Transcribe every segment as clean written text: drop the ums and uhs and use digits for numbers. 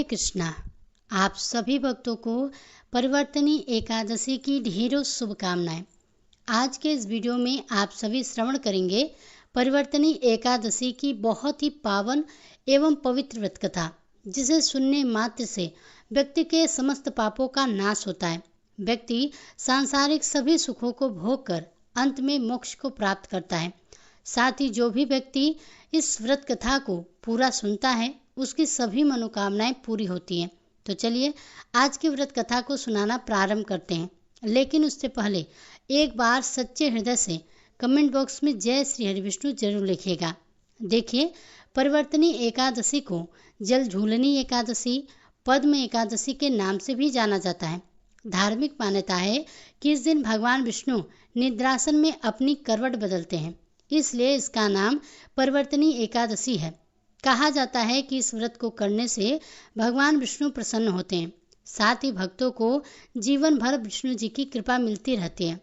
कृष्णा। आप सभी भक्तों को परिवर्तनी एकादशी की ढेरों शुभकामनाएं। आज के इस वीडियो में आप सभी श्रवण करेंगे परिवर्तनी एकादशी की बहुत ही पावन एवं पवित्र व्रत कथा, जिसे सुनने मात्र से व्यक्ति के समस्त पापों का नाश होता है। व्यक्ति सांसारिक सभी सुखों को भोग कर अंत में मोक्ष को प्राप्त करता है। साथ ही जो भी व्यक्ति इस व्रत कथा को पूरा सुनता है, उसकी सभी मनोकामनाएं पूरी होती हैं। तो चलिए आज की व्रत कथा को सुनाना प्रारंभ करते हैं, लेकिन उससे पहले एक बार सच्चे हृदय से कमेंट बॉक्स में जय श्री हरि विष्णु जरूर लिखिएगा। देखिए, परिवर्तनी एकादशी को जल झूलनी एकादशी, पद्म एकादशी के नाम से भी जाना जाता है। धार्मिक मान्यता है कि इस दिन भगवान विष्णु निद्रासन में अपनी करवट बदलते हैं, इसलिए इसका नाम परिवर्तनी एकादशी है। कहा जाता है कि इस व्रत को करने से भगवान विष्णु प्रसन्न होते हैं। साथ ही भक्तों को जीवन भर विष्णु जी की कृपा मिलती रहती है।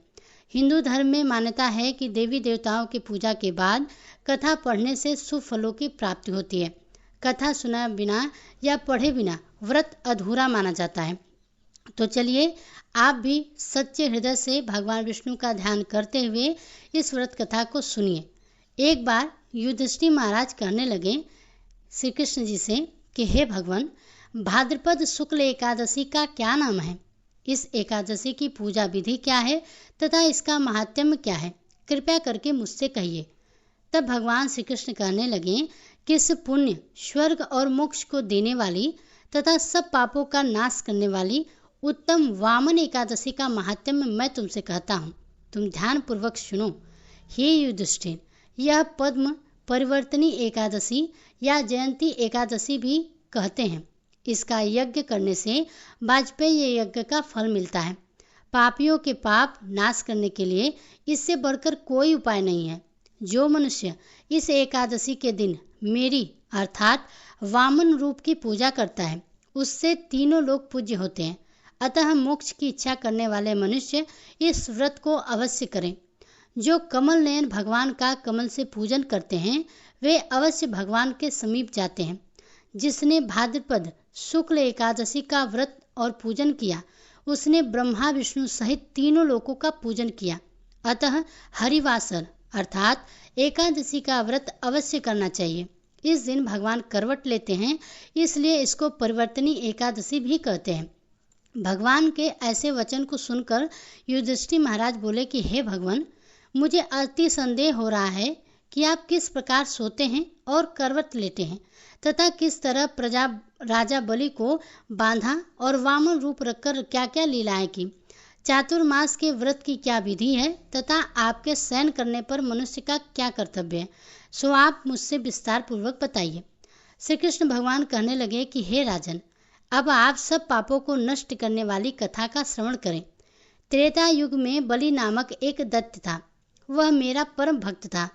हिंदू धर्म में मान्यता है कि देवी देवताओं की पूजा के बाद कथा पढ़ने से शुभ फलों की प्राप्ति होती है। कथा सुना बिना या पढ़े बिना व्रत अधूरा माना जाता है। तो चलिए आप भी सच्चे हृदय से भगवान विष्णु का ध्यान करते हुए इस व्रत कथा को सुनिए। एक बार युधिष्ठिर महाराज कहने लगे श्री कृष्ण जी से कि हे भगवान, भाद्रपद शुक्ल एकादशी का क्या नाम है? इस एकादशी की पूजा विधि क्या है तथा इसका महात्म्य क्या है? कृपया करके मुझसे कहिए। तब भगवान श्री कृष्ण कहने लगे कि इस पुण्य, स्वर्ग और मोक्ष को देने वाली तथा सब पापों का नाश करने वाली उत्तम वामन एकादशी का महात्म्य मैं तुमसे कहता हूँ। तुम ध्यान पूर्वक सुनो। हे युधिष्ठिर, यह पद्म परिवर्तनी एकादशी या जयंती एकादशी भी कहते हैं। इसका यज्ञ करने से वाजपेयी यज्ञ का फल मिलता है। पापियों के पाप नाश करने के लिए इससे बढ़कर कोई उपाय नहीं है। जो मनुष्य इस एकादशी के दिन मेरी अर्थात वामन रूप की पूजा करता है, उससे तीनों लोग पूज्य होते हैं। अतः मोक्ष की इच्छा करने वाले मनुष्य इस व्रत को अवश्य करें। जो कमल नयन भगवान का कमल से पूजन करते हैं, वे अवश्य भगवान के समीप जाते हैं। जिसने भाद्रपद शुक्ल एकादशी का व्रत और पूजन किया, उसने ब्रह्मा विष्णु सहित तीनों लोकों का पूजन किया। अतः हरिवासर अर्थात एकादशी का व्रत अवश्य करना चाहिए। इस दिन भगवान करवट लेते हैं, इसलिए इसको परिवर्तनी एकादशी भी कहते हैं। भगवान के ऐसे वचन को सुनकर युधिष्ठिर महाराज बोले कि हे भगवान, मुझे अति संदेह हो रहा है कि आप किस प्रकार सोते हैं और करवट लेते हैं तथा किस तरह राजा बलि को बांधा और वामन रूप रखकर क्या क्या लीलाएं की। चातुर्मास के व्रत की क्या विधि है तथा आपके शयन करने पर मनुष्य का क्या कर्तव्य है, सो आप मुझसे विस्तार पूर्वक बताइए। श्री कृष्ण भगवान कहने लगे कि हे राजन, अब आप सब पापों को नष्ट करने वाली कथा का श्रवण करें। त्रेता युग में बलि नामक एक दैत्य था। वह मेरा परम भक्त था।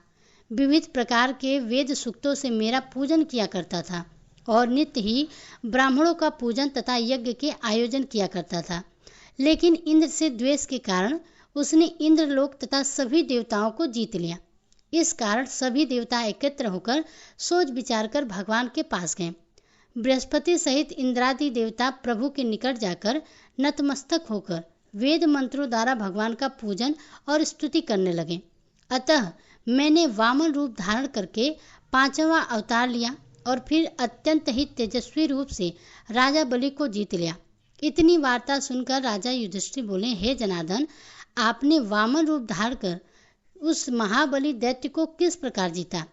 विविध प्रकार के वेद सूक्तों से मेरा पूजन किया करता था और नित्य ही ब्राह्मणों का पूजन तथा यज्ञ के आयोजन किया करता था। लेकिन इंद्र से द्वेष के कारण उसने इंद्रलोक तथा सभी देवताओं को जीत लिया। इस कारण सभी देवता एकत्र होकर सोच विचार कर भगवान के पास गए। बृहस्पति सहित इंद्रादि देवता प्रभु के निकट जाकर नतमस्तक होकर वेद मंत्रों द्वारा भगवान का पूजन और स्तुति करने लगे। अतः मैंने वामन रूप धारण करके 5वां अवतार लिया और फिर अत्यंत ही तेजस्वी रूप से राजा बलि को जीत लिया। इतनी वार्ता सुनकर राजा युधिष्ठिर बोले, हे जनार्दन, आपने वामन रूप धारण कर उस महाबली दैत्य को किस प्रकार जीता?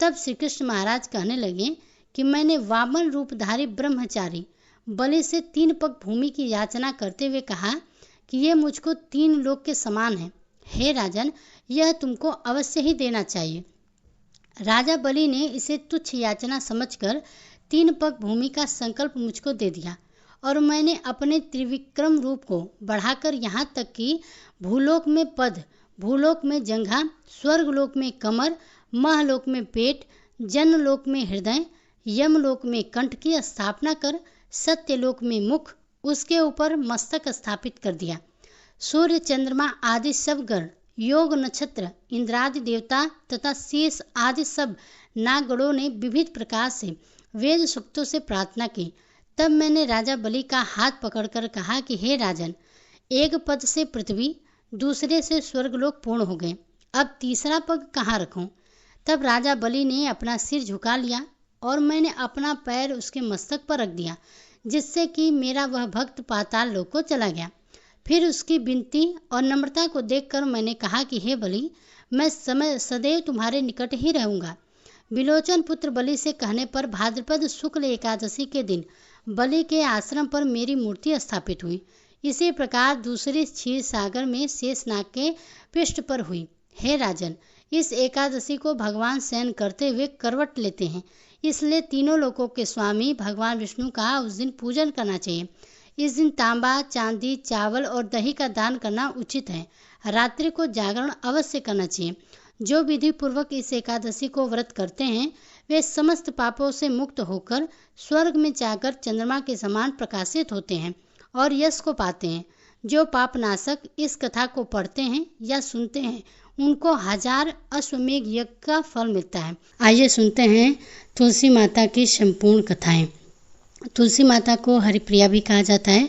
तब श्री कृष्ण महाराज कहने लगे कि मैंने वामन रूपधारी ब्रह्मचारी बलि से 3 पग भूमि की याचना करते हुए कहा कि ये मुझको 3 लोक के समान है। हे राजन, यह तुमको अवश्य ही देना चाहिए। राजा बलि ने इसे तुच्छ याचना समझकर 3 पग भूमि का संकल्प मुझको दे दिया और मैंने अपने त्रिविक्रम रूप को बढ़ाकर यहाँ तक कि भूलोक में पद, भूलोक में जंघा, स्वर्गलोक में कमर, महलोक में पेट, जनलोक में हृदय, यमलोक में कंठ की स्थापना कर सत्यलोक में मुख, उसके ऊपर मस्तक स्थापित कर दिया। सूर्य, चंद्रमा आदि सब गण, योग नक्षत्र, इंद्रादि देवता तथा शेष आदि सब नागगणों ने विविध प्रकार से वेद सूक्तों से प्रार्थना की तब मैंने राजा बलि का हाथ पकड़कर कहा कि हे राजन, एक पद से पृथ्वी, दूसरे से स्वर्गलोक पूर्ण हो गए, अब तीसरा पग कहाँ रखूं? तब राजा बलि ने अपना सिर झुका लिया और मैंने अपना पैर उसके मस्तक पर रख दिया, जिससे कि मेरा वह भक्त पाताल लोक को चला गया। फिर उसकी विनती और नम्रता को देखकर मैंने कहा कि हे बलि, मैं सदैव तुम्हारे निकट ही रहूंगा। विलोचन पुत्र बलि से कहने पर भाद्रपद शुक्ल एकादशी के दिन बलि के आश्रम पर मेरी मूर्ति स्थापित हुई। इसी प्रकार दूसरी क्षीर सागर में शेषनाग के पृष्ठ पर हुई। हे राजन, इस एकादशी को भगवान शयन करते हुए करवट लेते हैं, इसलिए तीनों लोकों के स्वामी भगवान विष्णु का उस दिन पूजन करना चाहिए। इस दिन तांबा, चांदी, चावल और दही का दान करना उचित है। रात्रि को जागरण अवश्य करना चाहिए। जो विधि पूर्वक इस एकादशी को व्रत करते हैं वे समस्त पापों से मुक्त होकर स्वर्ग में जाकर चंद्रमा के समान प्रकाशित होते हैं और यश को पाते हैं। जो पापनाशक इस कथा को पढ़ते हैं या सुनते हैं उनको 1000 अश्वमेघ यज्ञ का फल मिलता है। आइए सुनते हैं तुलसी माता की संपूर्ण कथाएं। तुलसी माता को हरिप्रिया भी कहा जाता है।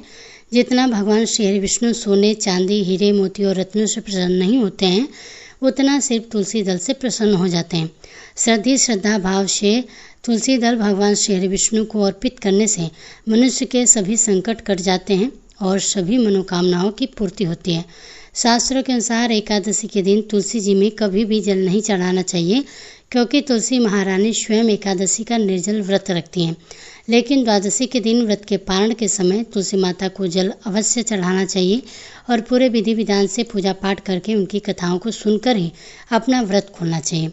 जितना भगवान श्री हरि विष्णु सोने, चांदी, हीरे, मोती और रत्नों से प्रसन्न नहीं होते हैं, उतना सिर्फ तुलसी दल से प्रसन्न हो जाते हैं। श्रद्धा भाव से तुलसी दल भगवान श्री हरि विष्णु को अर्पित करने से मनुष्य के सभी संकट कट जाते हैं और सभी मनोकामनाओं की पूर्ति होती है। शास्त्रों के अनुसार एकादशी के दिन तुलसी जी में कभी भी जल नहीं चढ़ाना चाहिए, क्योंकि तुलसी महारानी स्वयं एकादशी का निर्जल व्रत रखती हैं। लेकिन द्वादशी के दिन व्रत के पारण के समय तुलसी माता को जल अवश्य चढ़ाना चाहिए और पूरे विधि विधान से पूजा पाठ करके उनकी कथाओं को सुनकर ही अपना व्रत खोलना चाहिए।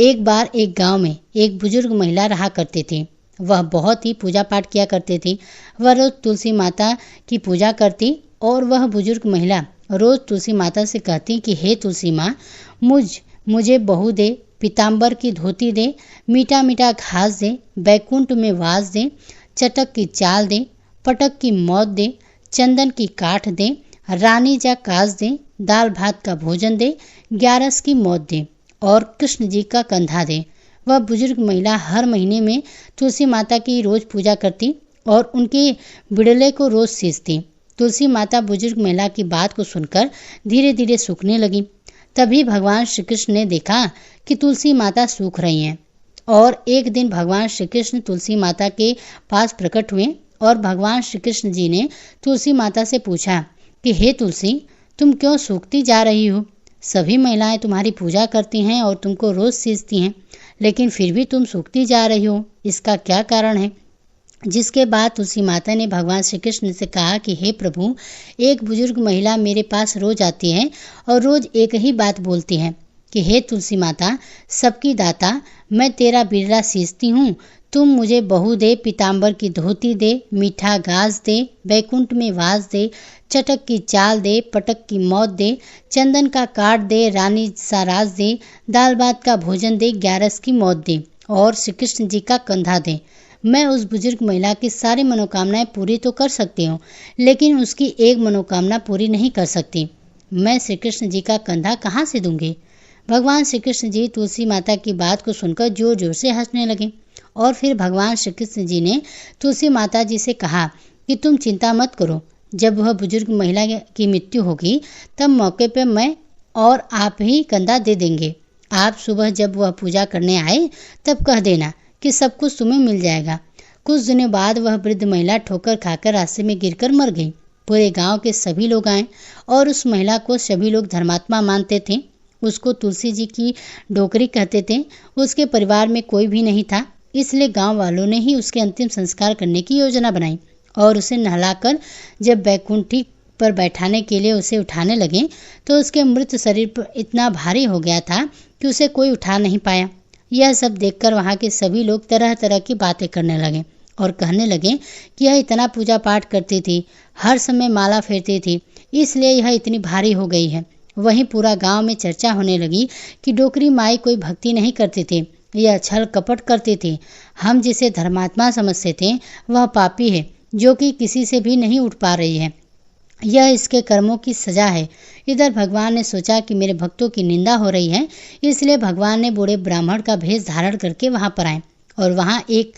एक बार एक गांव में एक बुजुर्ग महिला रहा करती थी। वह बहुत ही पूजा पाठ किया करती थी। वह रोज तुलसी माता की पूजा करती और वह बुजुर्ग महिला रोज तुलसी माता से कहती कि हे तुलसी माँ, मुझे बहू दे, पीताम्बर की धोती दे, मीठा मीठा घास दे, बैकुंठ में वास दे, चटक की चाल दे, पटक की मौत दे, चंदन की काठ दे, रानी जा काज दे, दाल भात का भोजन दे, 11 की मौत दे और कृष्ण जी का कंधा दे। वह बुजुर्ग महिला हर महीने में तुलसी माता की रोज पूजा करती और उनके बिड़ले को रोज सींचती। तुलसी माता बुजुर्ग महिला की बात को सुनकर धीरे धीरे सूखने लगी। तभी भगवान श्री कृष्ण ने देखा कि तुलसी माता सूख रही हैं और एक दिन भगवान श्री कृष्ण तुलसी माता के पास प्रकट हुए और भगवान श्री कृष्ण जी ने तुलसी माता से पूछा कि हे तुलसी, तुम क्यों सूखती जा रही हो? सभी महिलाएं तुम्हारी पूजा करती हैं और तुमको रोज सींचती हैं, लेकिन फिर भी तुम सूखती जा रही हो, इसका क्या कारण है? जिसके बाद तुलसी माता ने भगवान श्री कृष्ण से कहा कि हे प्रभु, एक बुजुर्ग महिला मेरे पास रोज आती है और रोज एक ही बात बोलती है कि हे तुलसी माता, सबकी दाता, मैं तेरा बिरला सींचती हूँ, तुम मुझे बहू दे, पीताम्बर की धोती दे, मीठा घास दे, बैकुंठ में वास दे, चटक की चाल दे, पटक की मौत दे, चंदन का काट दे, रानी सा राज दे, दाल भात का भोजन दे, 11 की मौत दे और श्री कृष्ण जी का कंधा दे। मैं उस बुजुर्ग महिला की सारी मनोकामनाएं पूरी तो कर सकती हूँ, लेकिन उसकी एक मनोकामना पूरी नहीं कर सकती। मैं श्री कृष्ण जी का कंधा कहाँ से दूंगी? भगवान श्री कृष्ण जी तुलसी माता की बात को सुनकर जोर जोर से हंसने लगे और फिर भगवान श्री कृष्ण जी ने तुलसी माता जी से कहा कि तुम चिंता मत करो, जब वह बुजुर्ग महिला की मृत्यु होगी तब मौके पर मैं और आप ही कंधा दे देंगे। आप सुबह जब वह पूजा करने आए तब कह देना कि सब कुछ तुम्हें मिल जाएगा। कुछ दिनों बाद वह वृद्ध महिला ठोकर खाकर रास्ते में गिरकर मर गई। पूरे गांव के सभी लोग आए और उस महिला को सभी लोग धर्मात्मा मानते थे। उसको तुलसी जी की डोकरी कहते थे। उसके परिवार में कोई भी नहीं था, इसलिए गांव वालों ने ही उसके अंतिम संस्कार करने की योजना बनाई और उसे नहलाकर जब बैकुंठी पर बैठाने के लिए उसे उठाने लगे तो उसके मृत शरीर पर इतना भारी हो गया था कि उसे कोई उठा नहीं पाया। यह सब देखकर वहाँ के सभी लोग तरह तरह की बातें करने लगे और कहने लगे कि यह इतना पूजा पाठ करती थी, हर समय माला फेरती थी, इसलिए यह इतनी भारी हो गई है। वहीं पूरा गांव में चर्चा होने लगी कि डोकरी माई कोई भक्ति नहीं करती थी, यह छल कपट करती थी। हम जिसे धर्मात्मा समझते थे वह पापी है, जो कि किसी से भी नहीं उठ पा रही है। यह इसके कर्मों की सजा है। इधर भगवान ने सोचा कि मेरे भक्तों की निंदा हो रही है, इसलिए भगवान ने बूढ़े ब्राह्मण का भेष धारण करके वहां पर आए और वहां एक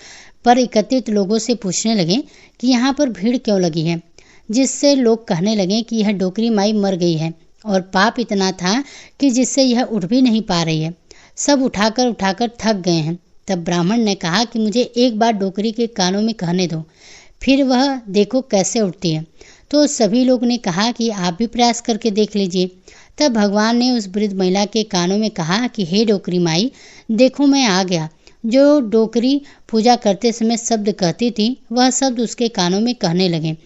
पर एकत्रित लोगों से पूछने लगे कि यहाँ पर भीड़ क्यों लगी है, जिससे लोग कहने लगे कि यह डोकरी माई मर गई है और पाप इतना था कि जिससे यह उठ भी नहीं पा रही है। सब उठाकर उठाकर थक गए हैं। तब ब्राह्मण ने कहा कि मुझे एक बार डोकरी के कानों में कहने दो, फिर वह देखो कैसे उठती है। तो सभी लोग ने कहा कि आप भी प्रयास करके देख लीजिए। तब भगवान ने उस वृद्ध महिला के कानों में कहा कि हे डोकरी माई, देखो मैं आ गया। जो डोकरी पूजा करते समय शब्द कहती थी वह शब्द उसके कानों में कहने लगे,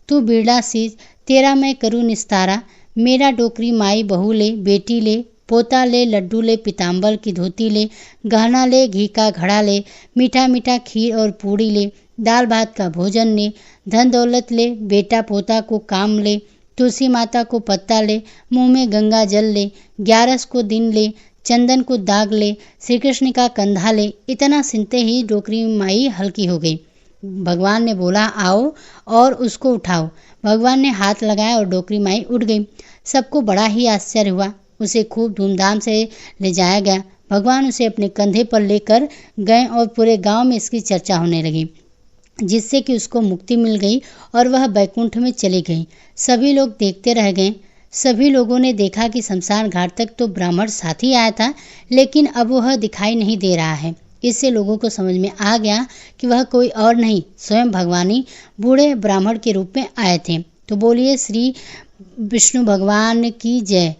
तू बिरला सी, तेरा मैं करूँ निस्तारा, मेरा डोकरी माई बहू ले, बेटी ले, पोता ले, लड्डू ले, पीताम्बर की धोती ले, गहना ले, घी का घड़ा ले, मीठा मीठा खीर और पूड़ी ले, दाल भात का भोजन ले, धन दौलत ले, बेटा पोता को काम ले, तुलसी माता को पत्ता ले, मुंह में गंगा जल ले, 11 को दिन ले, चंदन को दाग ले, श्री कृष्ण का कंधा ले। इतना सुनते ही डोकरी माई हल्की हो गई। भगवान ने बोला, आओ और उसको उठाओ। भगवान ने हाथ लगाया और डोकरी माई उठ गई। सबको बड़ा ही आश्चर्य हुआ। उसे खूब धूमधाम से ले जाया गया। भगवान उसे अपने कंधे पर लेकर गए और पूरे गांव में इसकी चर्चा होने लगी, जिससे कि उसको मुक्ति मिल गई और वह बैकुंठ में चली गई। सभी लोग देखते रह गए। सभी लोगों ने देखा कि शमशान घाट तक तो ब्राह्मण साथ ही आया था, लेकिन अब वह दिखाई नहीं दे रहा है। इससे लोगों को समझ में आ गया कि वह कोई और नहीं, स्वयं भगवान ही बूढ़े ब्राह्मण के रूप में आए थे। तो बोलिए श्री विष्णु भगवान की जय।